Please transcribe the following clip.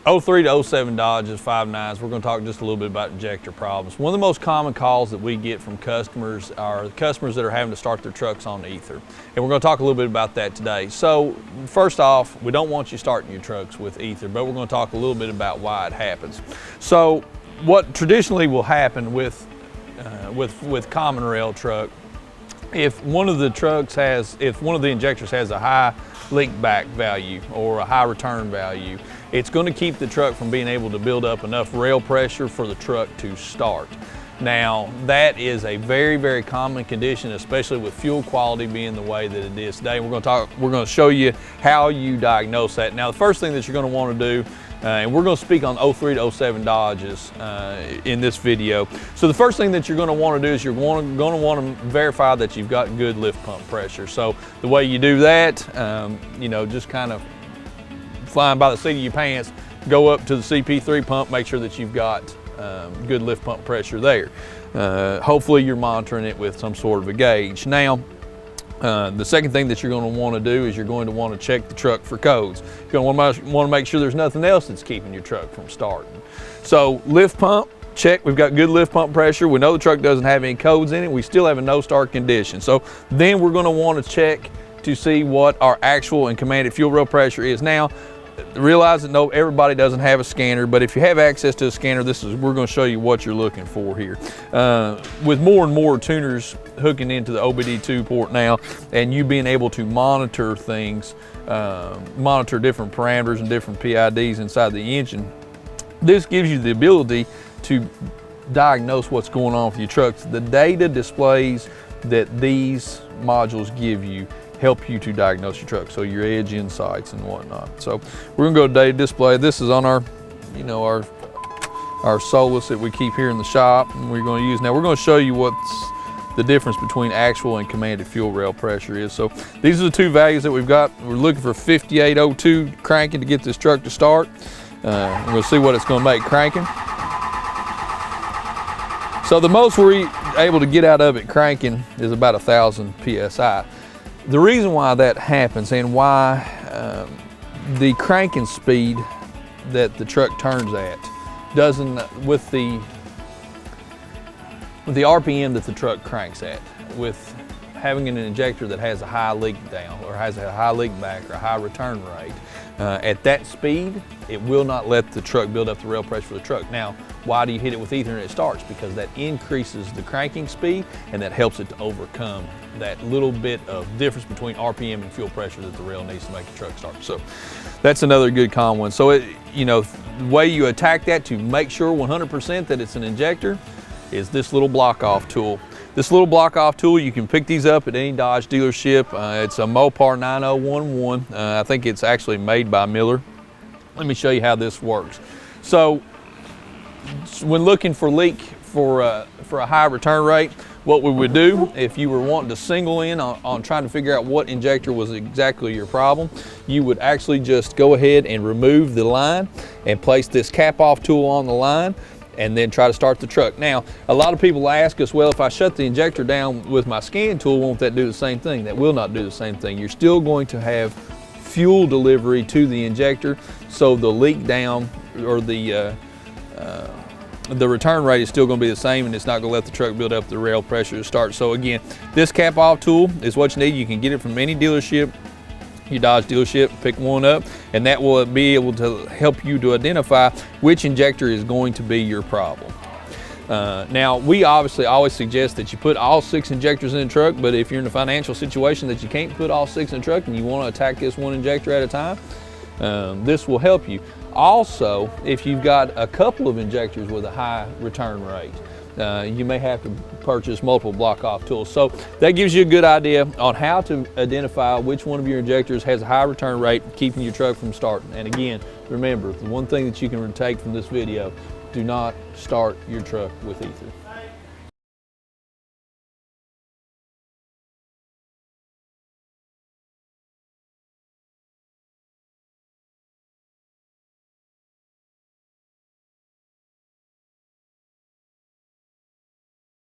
03 to 07 Dodges 5.9s, we're going to talk just a little bit about injector problems. One of the most common calls that we get from customers are customers that are having to start their trucks on ether. And we're going to talk a little bit about that today. So first off, we don't want you starting your trucks with ether, but we're going to talk a little bit about why it happens. So what traditionally will happen with common rail truck, if one of the injectors has a high leak back value or a high return value, it's going to keep the truck from being able to build up enough rail pressure for the truck to start. Now, that is a very, very common condition, especially with fuel quality being the way that it is today. We're going to show you how you diagnose that. Now, the first thing that you're going to want to do, and we're going to speak on 03 to 07 Dodges in this video. So the first thing that you're going to want to do is you're going to want to verify that you've got good lift pump pressure. So the way you do that, just kind of flying by the seat of your pants, go up to the CP3 pump, make sure that you've got good lift pump pressure there. Hopefully you're monitoring it with some sort of a gauge. Now, the second thing that you're going to want to do is you're going to want to check the truck for codes. You're going to want to make sure there's nothing else that's keeping your truck from starting. So lift pump, check, we've got good lift pump pressure. We know the truck doesn't have any codes in it. We still have a no start condition. So then we're going to want to check to see what our actual and commanded fuel rail pressure is. Now, realize that no, everybody doesn't have a scanner, but if you have access to a scanner, we're going to show you what you're looking for here. With more and more tuners hooking into the OBD2 port now, and you being able to monitor things, monitor different parameters and different PIDs inside the engine, this gives you the ability to diagnose what's going on with your trucks. The data displays that these modules give you help you to diagnose your truck, so your edge insights and whatnot. So we're gonna go to data display. This is on our Solus that we keep here in the shop, and we're gonna use now. We're gonna show you what's the difference between actual and commanded fuel rail pressure is. So these are the two values that we've got. We're looking for 5802 cranking to get this truck to start. We'll see what it's gonna make cranking. So the most we're able to get out of it cranking is about 1,000 PSI. The reason why that happens and why the cranking speed that the truck turns at doesn't, with the RPM that the truck cranks at, with having an injector that has a high leak down or has a high leak back or a high return rate, at that speed, it will not let the truck build up the rail pressure for the truck. Now, why do you hit it with ether and it starts? Because that increases the cranking speed and that helps it to overcome that little bit of difference between RPM and fuel pressure that the rail needs to make the truck start. So that's another good common one. So the way you attack that to make sure 100% that it's an injector is this little block off tool. This little block off tool, you can pick these up at any Dodge dealership. It's a Mopar 9011. I think it's actually made by Miller. Let me show you how this works. So when looking for leak for a high return rate, what we would do if you were wanting to single in on trying to figure out what injector was exactly your problem, you would actually just go ahead and remove the line and place this cap off tool on the line and then try to start the truck. Now, a lot of people ask us, well, if I shut the injector down with my scan tool, won't that do the same thing? That will not do the same thing. You're still going to have fuel delivery to the injector, so the leak down or the return rate is still going to be the same, and it's not going to let the truck build up the rail pressure to start. So again, this cap off tool is what you need. You can get it from any dealership, your Dodge dealership, pick one up, and that will be able to help you to identify which injector is going to be your problem. Now, we obviously always suggest that you put all 6 injectors in the truck, but if you're in a financial situation that you can't put all 6 in the truck and you want to attack this one injector at a time, this will help you. Also, if you've got a couple of injectors with a high return rate, you may have to purchase multiple block off tools. So that gives you a good idea on how to identify which one of your injectors has a high return rate, keeping your truck from starting. And again, remember, the one thing that you can take from this video, do not start your truck with ether.